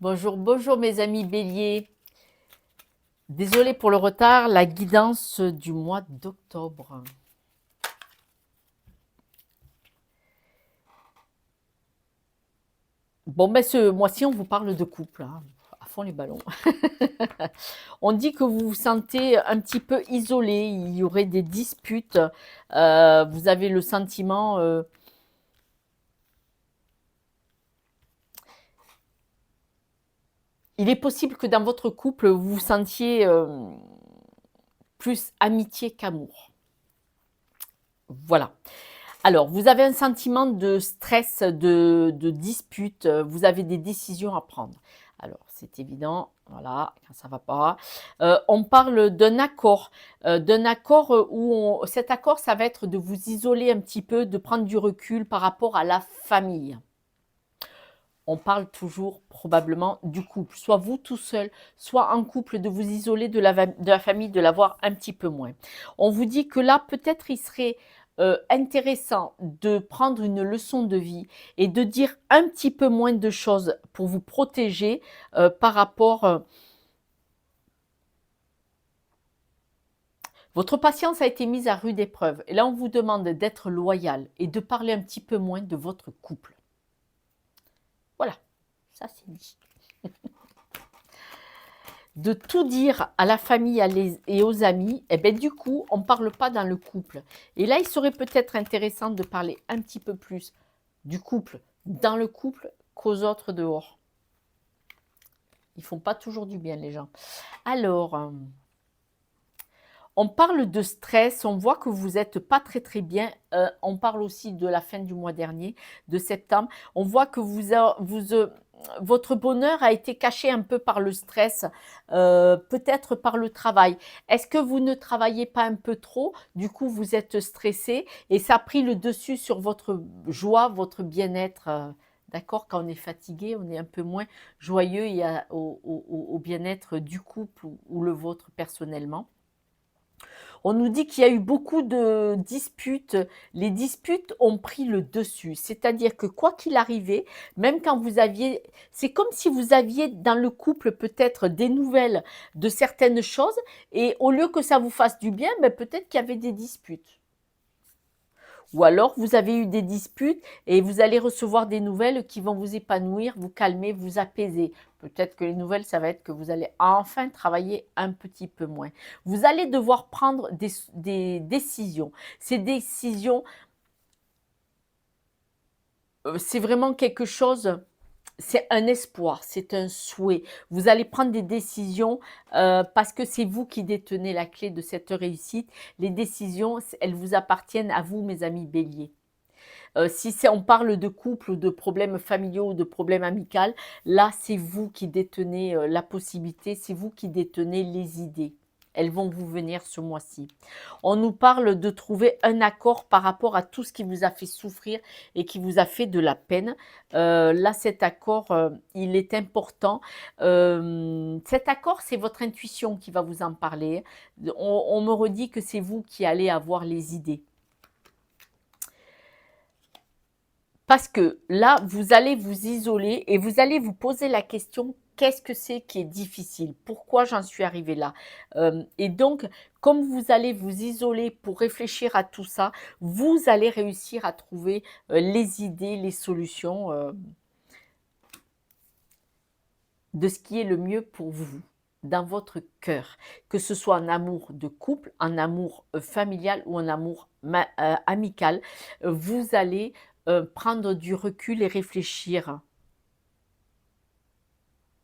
Bonjour, bonjour mes amis béliers. Désolée pour le retard, la guidance du mois d'octobre. Bon, ben ce mois-ci, on vous parle de couple, hein, à fond les ballons. On dit que vous vous sentez un petit peu isolé, il y aurait des disputes, vous avez le sentiment... il est possible que dans votre couple, vous vous sentiez plus amitié qu'amour. Voilà. Alors, vous avez un sentiment de stress, de dispute, vous avez des décisions à prendre. Alors, c'est évident, voilà, quand ça ne va pas. On parle d'un accord où cet accord, ça va être de vous isoler un petit peu, de prendre du recul par rapport à la famille. On parle toujours probablement du couple, soit vous tout seul, soit en couple, de vous isoler de la famille, de la voir un petit peu moins. On vous dit que là, peut-être il serait intéressant de prendre une leçon de vie et de dire un petit peu moins de choses pour vous protéger par rapport... votre patience a été mise à rude épreuve et là, on vous demande d'être loyal et de parler un petit peu moins de votre couple. Voilà, ça c'est dit. De tout dire à la famille et aux amis, et bien du coup, on ne parle pas dans le couple. Et là, il serait peut-être intéressant de parler un petit peu plus du couple dans le couple qu'aux autres dehors. Ils ne font pas toujours du bien, les gens. Alors, on parle de stress, on voit que vous n'êtes pas très très bien. On parle aussi de la fin du mois dernier, de septembre. On voit que votre bonheur a été caché un peu par le stress, peut-être par le travail. Est-ce que vous ne travaillez pas un peu trop? Du coup, vous êtes stressé et ça a pris le dessus sur votre joie, votre bien-être. D'accord? Quand on est fatigué, on est un peu moins joyeux au bien-être du couple ou le vôtre personnellement. On nous dit qu'il y a eu beaucoup de disputes. Les disputes ont pris le dessus. C'est-à-dire que quoi qu'il arrivait, même quand vous aviez... C'est comme si vous aviez dans le couple peut-être des nouvelles de certaines choses et au lieu que ça vous fasse du bien, ben peut-être qu'il y avait des disputes. Ou alors, vous avez eu des disputes et vous allez recevoir des nouvelles qui vont vous épanouir, vous calmer, vous apaiser. Peut-être que les nouvelles, ça va être que vous allez enfin travailler un petit peu moins. Vous allez devoir prendre des décisions. Ces décisions, c'est vraiment quelque chose... C'est un espoir, c'est un souhait. Vous allez prendre des décisions parce que c'est vous qui détenez la clé de cette réussite. Les décisions, elles vous appartiennent à vous, mes amis béliers. Si on parle de couple ou de problèmes familiaux ou de problèmes amicaux, là, c'est vous qui détenez la possibilité, c'est vous qui détenez les idées. Elles vont vous venir ce mois-ci. On nous parle de trouver un accord par rapport à tout ce qui vous a fait souffrir et qui vous a fait de la peine. Là, cet accord, il est important. Cet accord, c'est votre intuition qui va vous en parler. On me redit que c'est vous qui allez avoir les idées. Parce que là, vous allez vous isoler et vous allez vous poser la question, qu'est-ce que c'est qui est difficile? Pourquoi j'en suis arrivée là? Et donc, comme vous allez vous isoler pour réfléchir à tout ça, vous allez réussir à trouver les idées, les solutions de ce qui est le mieux pour vous, dans votre cœur. Que ce soit un amour de couple, un amour familial ou un amour amical, vous allez prendre du recul et réfléchir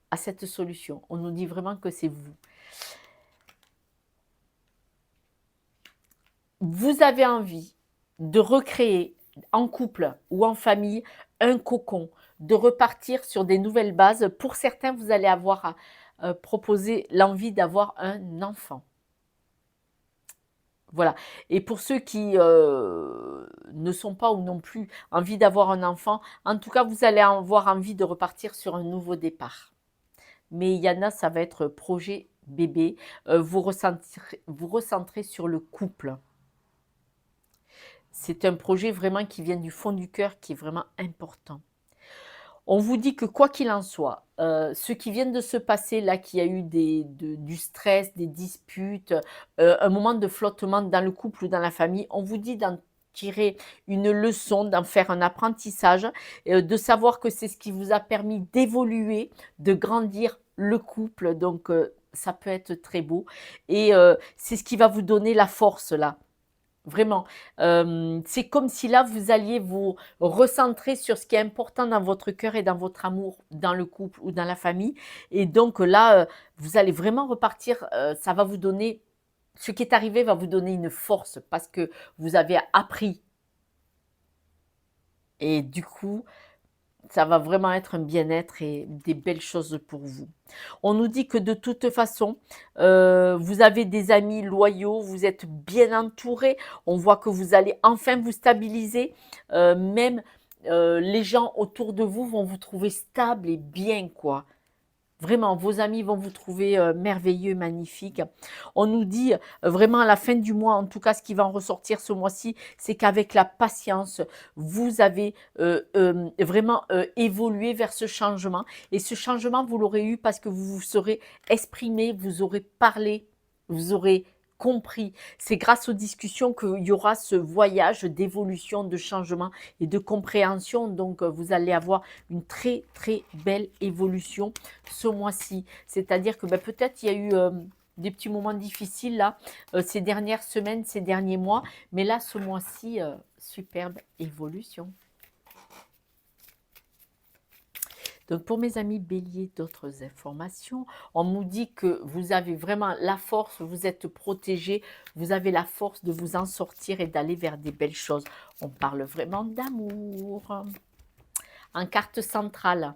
à cette solution. On nous dit vraiment que c'est vous. Vous avez envie de recréer en couple ou en famille un cocon, de repartir sur des nouvelles bases. Pour certains, vous allez avoir proposé l'envie d'avoir un enfant. Voilà. Et pour ceux qui ne sont pas ou non plus envie d'avoir un enfant, en tout cas, vous allez avoir envie de repartir sur un nouveau départ. Mais il y en a, ça va être projet bébé. Vous recentrez sur le couple. C'est un projet vraiment qui vient du fond du cœur, qui est vraiment important. On vous dit que quoi qu'il en soit, ce qui vient de se passer là, qu'il y a eu du stress, des disputes, un moment de flottement dans le couple ou dans la famille, on vous dit d'en tirer une leçon, d'en faire un apprentissage, de savoir que c'est ce qui vous a permis d'évoluer, de grandir le couple, donc ça peut être très beau et c'est ce qui va vous donner la force là. Vraiment, c'est comme si là, vous alliez vous recentrer sur ce qui est important dans votre cœur et dans votre amour, dans le couple ou dans la famille et donc là, vous allez vraiment repartir, ça va vous donner ce qui est arrivé va vous donner une force parce que vous avez appris et du coup, ça va vraiment être un bien-être et des belles choses pour vous. On nous dit que de toute façon, vous avez des amis loyaux, vous êtes bien entourés. On voit que vous allez enfin vous stabiliser. Même les gens autour de vous vont vous trouver stable et bien, quoi. Vraiment, vos amis vont vous trouver merveilleux, magnifique. On nous dit vraiment à la fin du mois, en tout cas ce qui va en ressortir ce mois-ci, c'est qu'avec la patience, vous avez vraiment évolué vers ce changement. Et ce changement, vous l'aurez eu parce que vous vous serez exprimé, vous aurez parlé, vous aurez compris. C'est grâce aux discussions qu'il y aura ce voyage d'évolution, de changement et de compréhension. Donc, vous allez avoir une très, très belle évolution ce mois-ci. C'est-à-dire que peut-être il y a eu des petits moments difficiles là, ces dernières semaines, ces derniers mois, mais là, ce mois-ci, superbe évolution. Donc, pour mes amis béliers, d'autres informations. On nous dit que vous avez vraiment la force, vous êtes protégés, vous avez la force de vous en sortir et d'aller vers des belles choses. On parle vraiment d'amour. En carte centrale,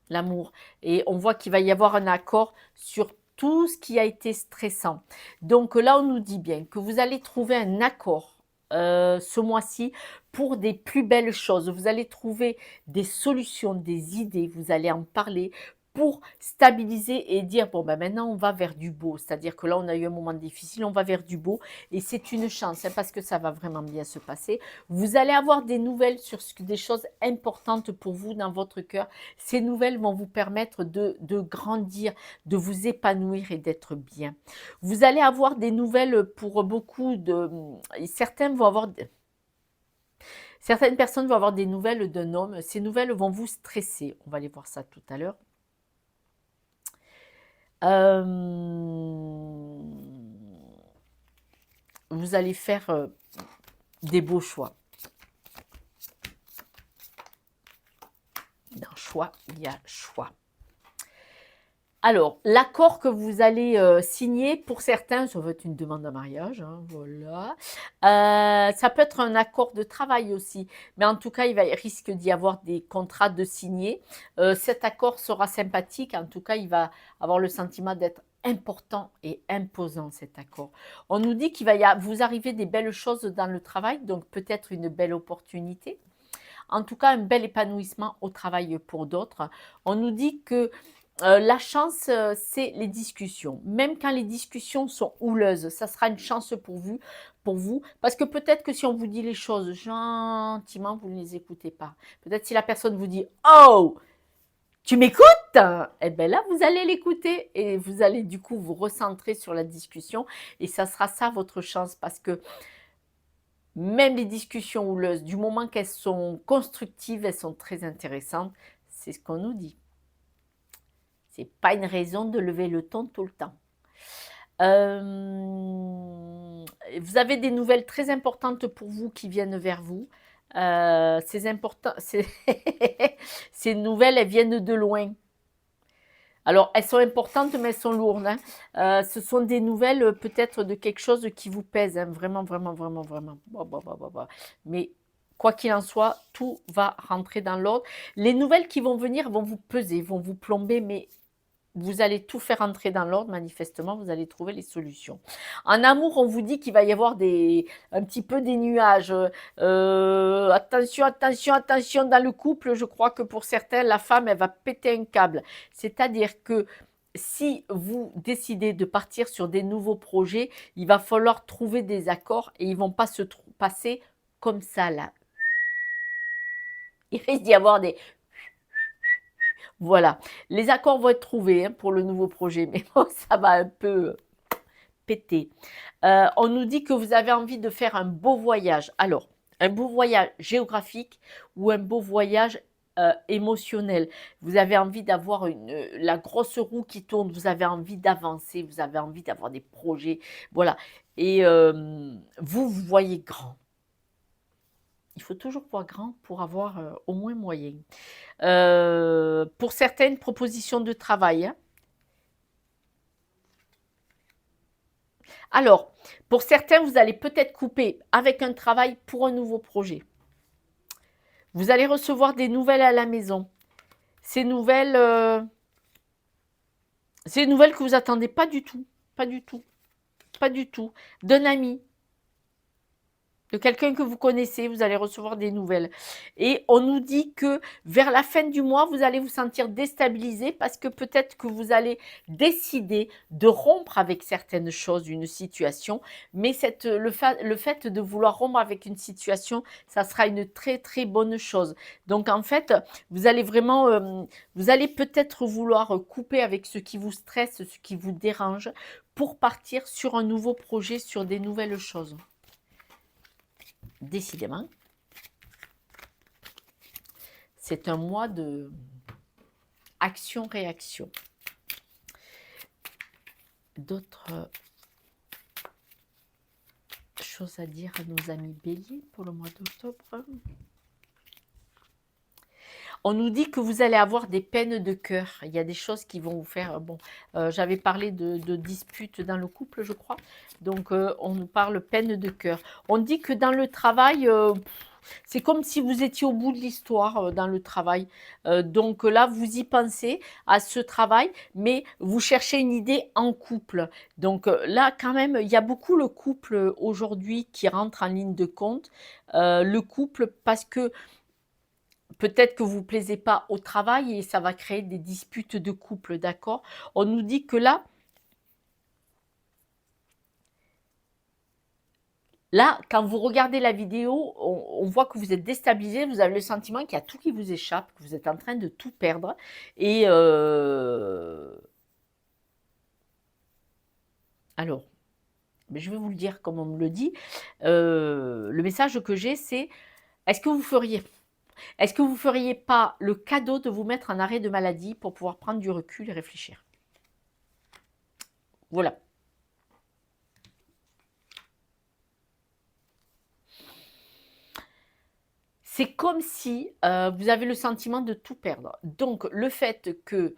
l'amour. Et on voit qu'il va y avoir un accord sur tout ce qui a été stressant. Donc là, on nous dit bien que vous allez trouver un accord ce mois-ci pour des plus belles choses. Vous allez trouver des solutions, des idées, vous allez en parler pour stabiliser et dire, bon, maintenant, on va vers du beau. C'est-à-dire que là, on a eu un moment difficile, on va vers du beau. Et c'est une chance, parce que ça va vraiment bien se passer. Vous allez avoir des nouvelles sur des choses importantes pour vous dans votre cœur. Ces nouvelles vont vous permettre de grandir, de vous épanouir et d'être bien. Vous allez avoir des nouvelles pour beaucoup de... Certaines personnes vont avoir des nouvelles d'un homme. Ces nouvelles vont vous stresser. On va aller voir ça tout à l'heure. Vous allez faire des beaux choix. Dans choix, il y a choix. Alors, l'accord que vous allez signer, pour certains, ça va être une demande de mariage, hein, voilà. Ça peut être un accord de travail aussi, mais en tout cas, il risque d'y avoir des contrats de signer. Cet accord sera sympathique, en tout cas, il va avoir le sentiment d'être important et imposant, cet accord. On nous dit qu'il va vous arriver des belles choses dans le travail, donc peut-être une belle opportunité. En tout cas, un bel épanouissement au travail pour d'autres. On nous dit que la chance, c'est les discussions. Même quand les discussions sont houleuses, ça sera une chance pour vous. Parce que peut-être que si on vous dit les choses gentiment, vous ne les écoutez pas. Peut-être si la personne vous dit « Oh, tu m'écoutes ?» Eh bien là, vous allez l'écouter et vous allez du coup vous recentrer sur la discussion. Et ça sera ça votre chance parce que même les discussions houleuses, du moment qu'elles sont constructives, elles sont très intéressantes. C'est ce qu'on nous dit. Ce n'est pas une raison de lever le ton tout le temps. Vous avez des nouvelles très importantes pour vous qui viennent vers vous. Ces nouvelles, elles viennent de loin. Alors, elles sont importantes, mais elles sont lourdes. Hein. Ce sont des nouvelles peut-être de quelque chose qui vous pèse. Hein. Vraiment, vraiment, vraiment, vraiment. Mais quoi qu'il en soit, tout va rentrer dans l'ordre. Les nouvelles qui vont venir vont vous peser, vont vous plomber, mais vous allez tout faire entrer dans l'ordre, manifestement, vous allez trouver les solutions. En amour, on vous dit qu'il va y avoir un petit peu des nuages. Attention, attention, attention dans le couple, je crois que pour certains, la femme, elle va péter un câble. C'est-à-dire que si vous décidez de partir sur des nouveaux projets, il va falloir trouver des accords et ils ne vont pas se passer comme ça, là. Il risque d'y avoir des Voilà. Les accords vont être trouvés hein, pour le nouveau projet, mais bon, ça va un peu péter. On nous dit que vous avez envie de faire un beau voyage. Alors, un beau voyage géographique ou un beau voyage émotionnel. Vous avez envie d'avoir la grosse roue qui tourne, vous avez envie d'avancer, vous avez envie d'avoir des projets. Voilà. Et vous voyez grand. Il faut toujours voir grand pour avoir au moins moyen. Pour certaines propositions de travail, hein. Alors, pour certains, vous allez peut-être couper avec un travail pour un nouveau projet. Vous allez recevoir des nouvelles à la maison. Ces nouvelles que vous attendez pas du tout, pas du tout, pas du tout. D'un ami, de quelqu'un que vous connaissez, vous allez recevoir des nouvelles. Et on nous dit que vers la fin du mois, vous allez vous sentir déstabilisé parce que peut-être que vous allez décider de rompre avec certaines choses, une situation, mais le fait de vouloir rompre avec une situation, ça sera une très très bonne chose. Donc en fait, vous allez vraiment, vous allez peut-être vouloir couper avec ce qui vous stresse, ce qui vous dérange, pour partir sur un nouveau projet, sur des nouvelles choses. Décidément, c'est un mois de action-réaction. D'autres choses à dire à nos amis béliers pour le mois d'octobre? On nous dit que vous allez avoir des peines de cœur. Il y a des choses qui vont vous faire... Bon, j'avais parlé de disputes dans le couple, je crois. Donc, on nous parle peine de cœur. On dit que dans le travail... c'est comme si vous étiez au bout de l'histoire dans le travail. Donc là, vous y pensez à ce travail, mais vous cherchez une idée en couple. Donc là, quand même, il y a beaucoup le couple aujourd'hui qui rentre en ligne de compte. Le couple, parce que peut-être que vous ne plaisez pas au travail et ça va créer des disputes de couple, d'accord? On nous dit que là, quand vous regardez la vidéo, on voit que vous êtes déstabilisé, vous avez le sentiment qu'il y a tout qui vous échappe, que vous êtes en train de tout perdre. Et alors, mais je vais vous le dire comme on me le dit. Le message que j'ai, c'est est-ce que vous feriez pas le cadeau de vous mettre en arrêt de maladie pour pouvoir prendre du recul et réfléchir? Voilà. C'est comme si vous avez le sentiment de tout perdre. Donc, le fait que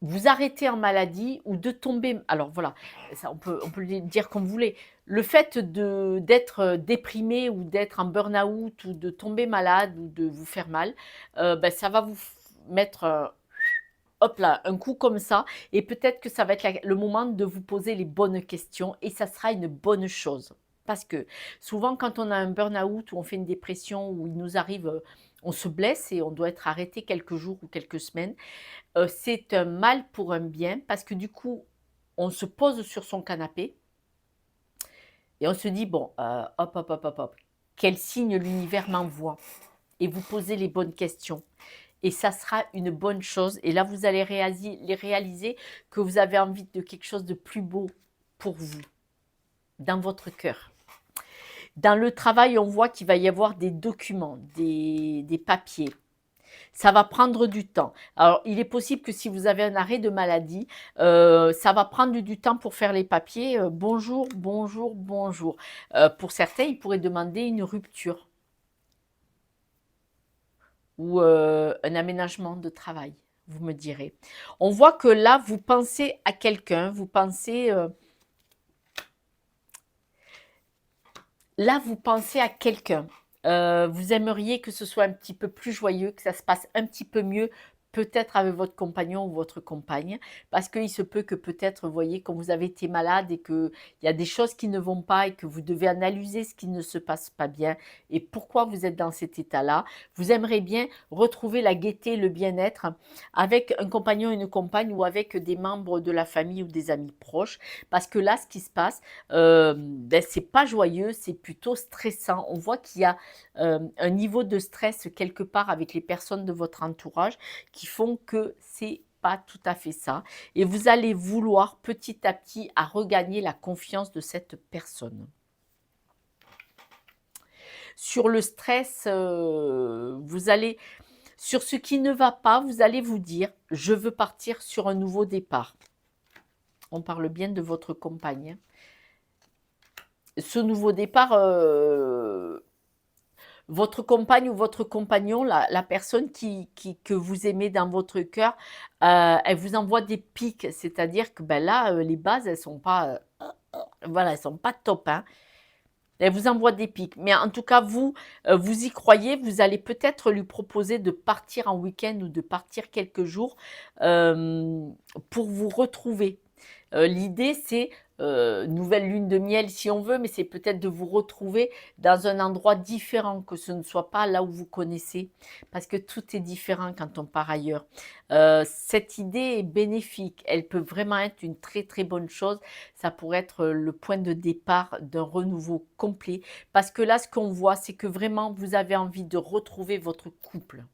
vous arrêtez en maladie ou de tomber, alors voilà, ça, on peut le dire comme vous voulez, le fait d'être déprimé ou d'être en burn-out ou de tomber malade ou de vous faire mal, ben, ça va vous mettre hop là, un coup comme ça, et peut-être que ça va être le moment de vous poser les bonnes questions et ça sera une bonne chose. Parce que souvent, quand on a un burn-out ou on fait une dépression ou il nous arrive, on se blesse et on doit être arrêté quelques jours ou quelques semaines, c'est un mal pour un bien parce que du coup, on se pose sur son canapé et on se dit, bon, hop, hop, hop, hop, hop, quel signe l'univers m'envoie? Et vous posez les bonnes questions. Et ça sera une bonne chose. Et là, vous allez réaliser que vous avez envie de quelque chose de plus beau pour vous, dans votre cœur. Dans le travail, on voit qu'il va y avoir des documents, des papiers. Ça va prendre du temps. Alors, il est possible que si vous avez un arrêt de maladie, ça va prendre du temps pour faire les papiers. Bonjour, bonjour, bonjour. Pour certains, ils pourraient demander une rupture ou un aménagement de travail, vous me direz. On voit que là, vous pensez à quelqu'un, vous pensez... là, vous pensez à quelqu'un. Vous aimeriez que ce soit un petit peu plus joyeux, que ça se passe un petit peu mieux. peut-être avec votre compagnon ou votre compagne, parce qu'il se peut que peut-être, vous voyez, quand vous avez été malade et qu'il y a des choses qui ne vont pas et que vous devez analyser ce qui ne se passe pas bien et pourquoi vous êtes dans cet état-là, vous aimeriez bien retrouver la gaieté, le bien-être avec un compagnon, une compagne ou avec des membres de la famille ou des amis proches, parce que là, ce qui se passe, ben, c'est pas joyeux, c'est plutôt stressant. On voit qu'il y a un niveau de stress quelque part avec les personnes de votre entourage qui font que c'est pas tout à fait ça. Et vous allez vouloir petit à petit à regagner la confiance de cette personne. Sur le stress, vous allez, sur ce qui ne va pas, vous allez vous dire, je veux partir sur un nouveau départ. On parle bien de votre compagne. Ce nouveau départ, votre compagne ou votre compagnon, la personne que vous aimez dans votre cœur, elle vous envoie des pics. C'est-à-dire que ben là, les bases, elles sont pas, voilà, elles sont pas top, hein. Elle vous envoie des pics. Mais en tout cas, vous, vous y croyez. Vous allez peut-être lui proposer de partir en week-end ou de partir quelques jours pour vous retrouver. L'idée, c'est nouvelle lune de miel si on veut, mais c'est peut-être de vous retrouver dans un endroit différent, que ce ne soit pas là où vous connaissez, parce que tout est différent quand on part ailleurs. Cette idée est bénéfique, elle peut vraiment être une très très bonne chose, ça pourrait être le point de départ d'un renouveau complet, parce que là, ce qu'on voit, c'est que vraiment, vous avez envie de retrouver votre couple.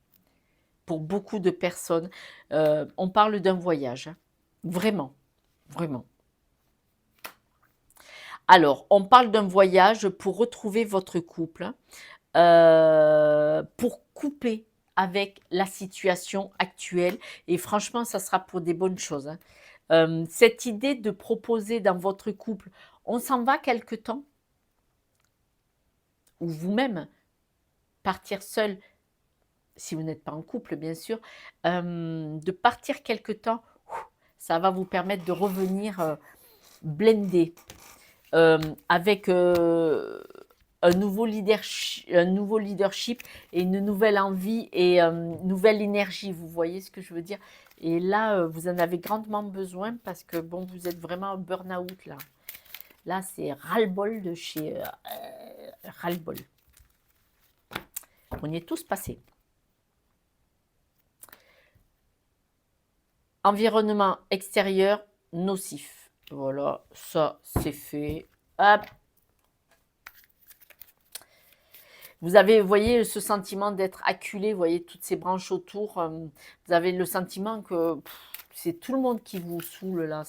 Pour beaucoup de personnes, on parle d'un voyage, hein. Vraiment. Vraiment. Alors, on parle d'un voyage pour retrouver votre couple, pour couper avec la situation actuelle et franchement, ça sera pour des bonnes choses, hein. Cette idée de proposer dans votre couple, on s'en va quelque temps ou vous-même partir seul, si vous n'êtes pas en couple bien sûr, de partir quelque temps, ça va vous permettre de revenir, blindé. Avec un nouveau leadership et une nouvelle envie et nouvelle énergie, vous voyez ce que je veux dire? Et là, vous en avez grandement besoin parce que bon, vous êtes vraiment en burn-out là. Là, c'est ras-le-bol de chez ras-le-bol. On y est tous passés. Environnement extérieur nocif. Voilà, ça c'est fait. Hop. Vous avez, vous voyez, ce sentiment d'être acculé, vous voyez, toutes ces branches autour. Vous avez le sentiment que c'est tout le monde qui vous saoule là.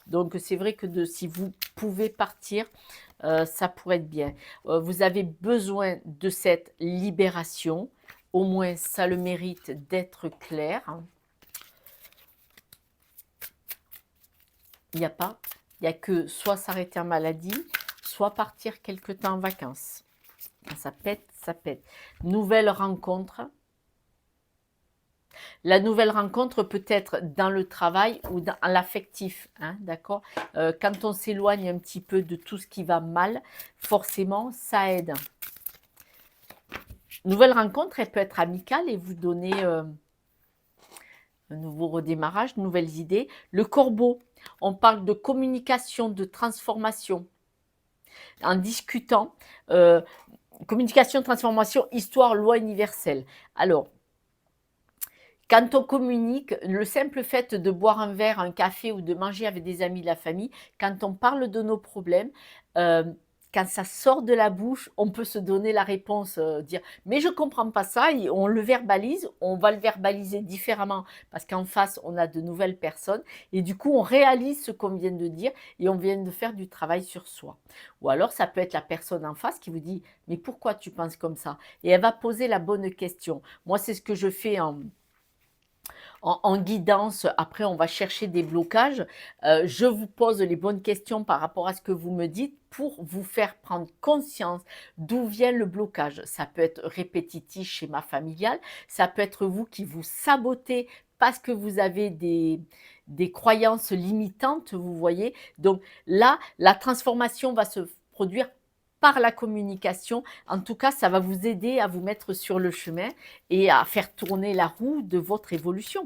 Donc c'est vrai que si vous pouvez partir, ça pourrait être bien. Vous avez besoin de cette libération. Au moins, ça le mérite d'être clair. Il n'y a pas. Il n'y a que soit s'arrêter en maladie, soit partir quelque temps en vacances. Quand ça pète, ça pète. Nouvelle rencontre. La nouvelle rencontre peut être dans le travail ou dans l'affectif, hein, d'accord? Quand on s'éloigne un petit peu de tout ce qui va mal, forcément, ça aide. Nouvelle rencontre, elle peut être amicale et vous donner un nouveau redémarrage, de nouvelles idées. Le corbeau, on parle de communication, de transformation. En discutant, communication, transformation, histoire, loi universelle. Alors, quand on communique, le simple fait de boire un verre, un café ou de manger avec des amis de la famille, quand on parle de nos problèmes, quand ça sort de la bouche, on peut se donner la réponse, dire mais je ne comprends pas ça, et on le verbalise, on va le verbaliser différemment parce qu'en face on a de nouvelles personnes et du coup on réalise ce qu'on vient de dire et on vient de faire du travail sur soi. Ou alors ça peut être la personne en face qui vous dit mais pourquoi tu penses comme ça? Et elle va poser la bonne question. Moi c'est ce que je fais en guidance, après on va chercher des blocages. Je vous pose les bonnes questions par rapport à ce que vous me dites pour vous faire prendre conscience d'où vient le blocage. Ça peut être répétitif, schéma familial, ça peut être vous qui vous sabotez parce que vous avez des croyances limitantes, vous voyez. Donc là, la transformation va se produire par la communication. En tout cas, ça va vous aider à vous mettre sur le chemin et à faire tourner la roue de votre évolution.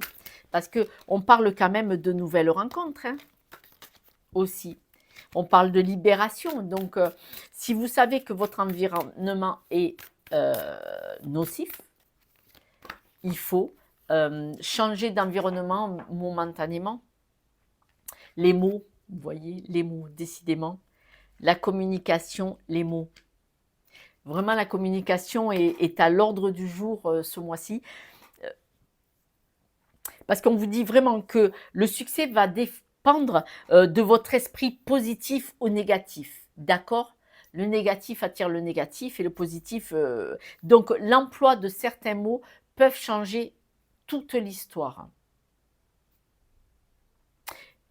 Parce qu'on parle quand même de nouvelles rencontres, hein, aussi. On parle de libération. Donc, si vous savez que votre environnement est nocif, il faut changer d'environnement momentanément. Les mots, vous voyez, les mots, décidément. La communication, les mots. Vraiment, la communication est à l'ordre du jour ce mois-ci. Parce qu'on vous dit vraiment que le succès va dépendre de votre esprit positif ou négatif. D'accord? Le négatif attire le négatif et le positif... Donc, l'emploi de certains mots peuvent changer toute l'histoire.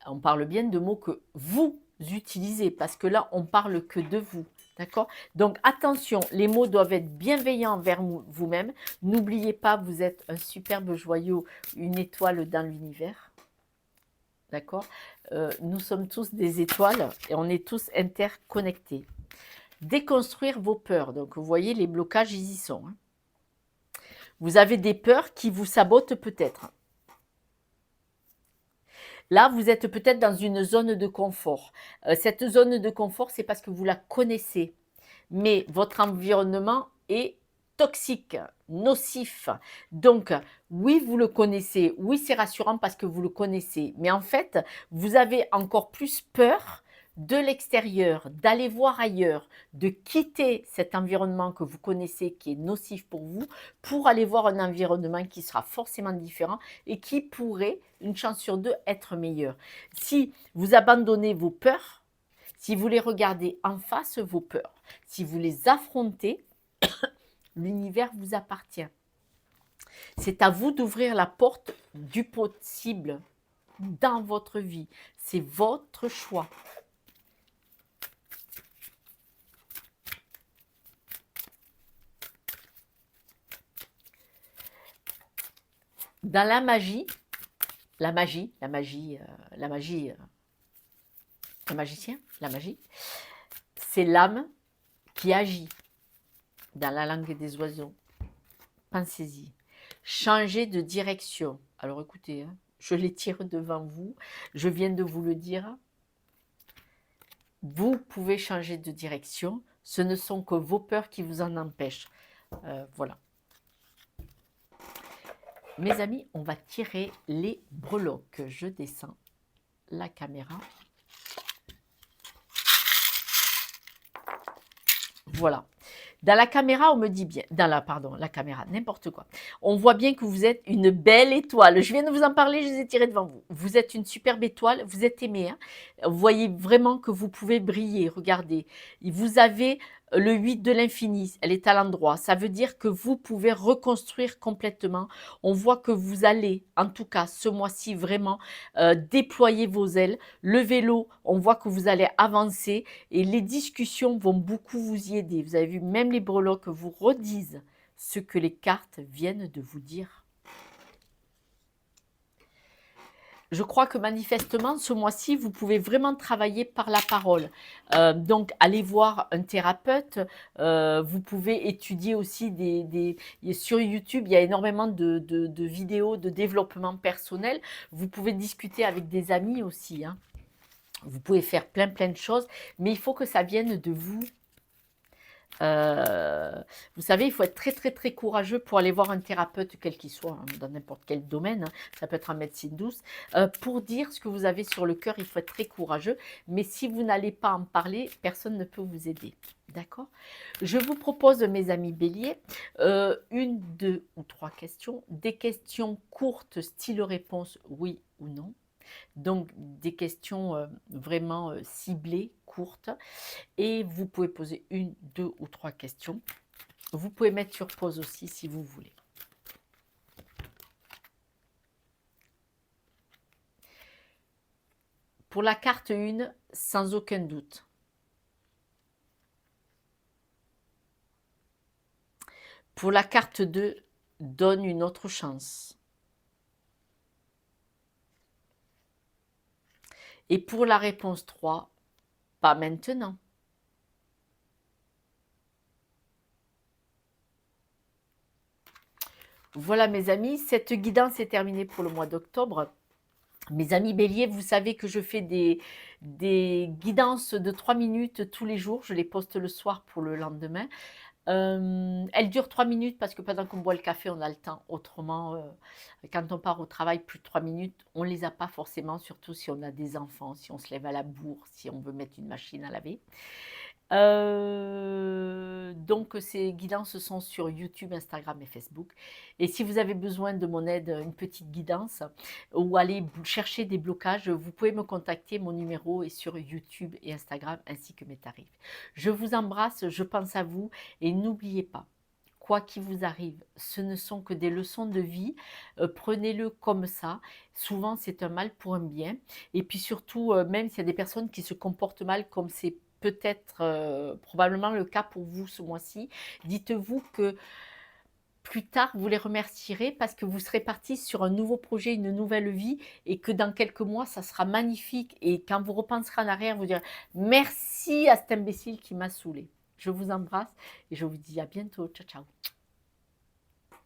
On parle bien de mots que vous utilisez, parce que là, on parle que de vous. D'accord? Donc, attention, les mots doivent être bienveillants envers vous-même. N'oubliez pas, vous êtes un superbe joyau, une étoile dans l'univers. D'accord? Nous sommes tous des étoiles et on est tous interconnectés. Déconstruire vos peurs. Donc, vous voyez, les blocages, ils y sont. Hein. Vous avez des peurs qui vous sabotent peut-être. Là, vous êtes peut-être dans une zone de confort. Cette zone de confort, c'est parce que vous la connaissez. Mais votre environnement est toxique, nocif. Donc, oui, vous le connaissez. Oui, c'est rassurant parce que vous le connaissez. Mais en fait, vous avez encore plus peur de l'extérieur, d'aller voir ailleurs, de quitter cet environnement que vous connaissez qui est nocif pour aller voir un environnement qui sera forcément différent et qui pourrait, une chance sur deux, être meilleur. Si vous abandonnez vos peurs, si vous les regardez en face, vos peurs, si vous les affrontez, l'univers vous appartient. C'est à vous d'ouvrir la porte du possible dans votre vie. C'est votre choix. Dans la magie, le magicien, la magie, c'est l'âme qui agit dans la langue des oiseaux. Pensez-y. Changer de direction. Alors écoutez, hein, je les tire devant vous. Je viens de vous le dire. Vous pouvez changer de direction. Ce ne sont que vos peurs qui vous en empêchent. Voilà. Mes amis, on va tirer les breloques. Je descends la caméra. Voilà. Dans la caméra, on me dit bien, la caméra, n'importe quoi. On voit bien que vous êtes une belle étoile. Je viens de vous en parler, je les ai tirés devant vous. Vous êtes une superbe étoile, vous êtes aimé. Hein. Vous voyez vraiment que vous pouvez briller. Regardez, vous avez le 8 de l'infini, elle est à l'endroit. Ça veut dire que vous pouvez reconstruire complètement. On voit que vous allez, en tout cas ce mois-ci, vraiment déployer vos ailes. Le vélo, on voit que vous allez avancer et les discussions vont beaucoup vous y aider. Vous avez vu, même les breloques vous redisent ce que les cartes viennent de vous dire. Je crois que manifestement, ce mois-ci, vous pouvez vraiment travailler par la parole. Donc, allez voir un thérapeute. Vous pouvez étudier aussi sur YouTube, il y a énormément de vidéos de développement personnel. Vous pouvez discuter avec des amis aussi. Hein. Vous pouvez faire plein de choses, mais il faut que ça vienne de vous. Vous savez, il faut être très courageux pour aller voir un thérapeute, quel qu'il soit, hein, dans n'importe quel domaine, hein, ça peut être en médecine douce, pour dire ce que vous avez sur le cœur, il faut être très courageux, mais si vous n'allez pas en parler, personne ne peut vous aider, d'accord? Je vous propose, mes amis béliers, une, deux ou trois questions, des questions courtes, style réponse oui ou non, donc des questions vraiment ciblées, courtes, et vous pouvez poser une, deux ou trois questions. Vous pouvez mettre sur pause aussi si vous voulez. Pour la carte 1, sans aucun doute. Pour la carte 2, donne une autre chance. Et pour la réponse 3, pas maintenant. Voilà mes amis, cette guidance est terminée pour le mois d'octobre. Mes amis béliers, vous savez que je fais des guidances de 3 minutes tous les jours. Je les poste le soir pour le lendemain. Elle dure 3 minutes parce que pendant qu'on boit le café, on a le temps. Autrement, quand on part au travail, plus de 3 minutes, on ne les a pas forcément, surtout si on a des enfants, si on se lève à la bourre, si on veut mettre une machine à laver. Donc ces guidances sont sur YouTube, Instagram et Facebook. Et si vous avez besoin de mon aide, une petite guidance, ou aller chercher des blocages, vous pouvez me contacter. Mon numéro est sur YouTube et Instagram ainsi que mes tarifs. Je vous embrasse, je pense à vous et n'oubliez pas, quoi qu'il vous arrive, ce ne sont que des leçons de vie. Prenez-le comme ça. Souvent, c'est un mal pour un bien. Et puis surtout, même s'il y a des personnes qui se comportent mal, comme c'est peut-être probablement le cas pour vous ce mois-ci, dites-vous que plus tard, vous les remercierez parce que vous serez parti sur un nouveau projet, une nouvelle vie et que dans quelques mois, ça sera magnifique. Et quand vous repenserez en arrière, vous direz merci à cet imbécile qui m'a saoulé. Je vous embrasse et je vous dis à bientôt. Ciao, ciao.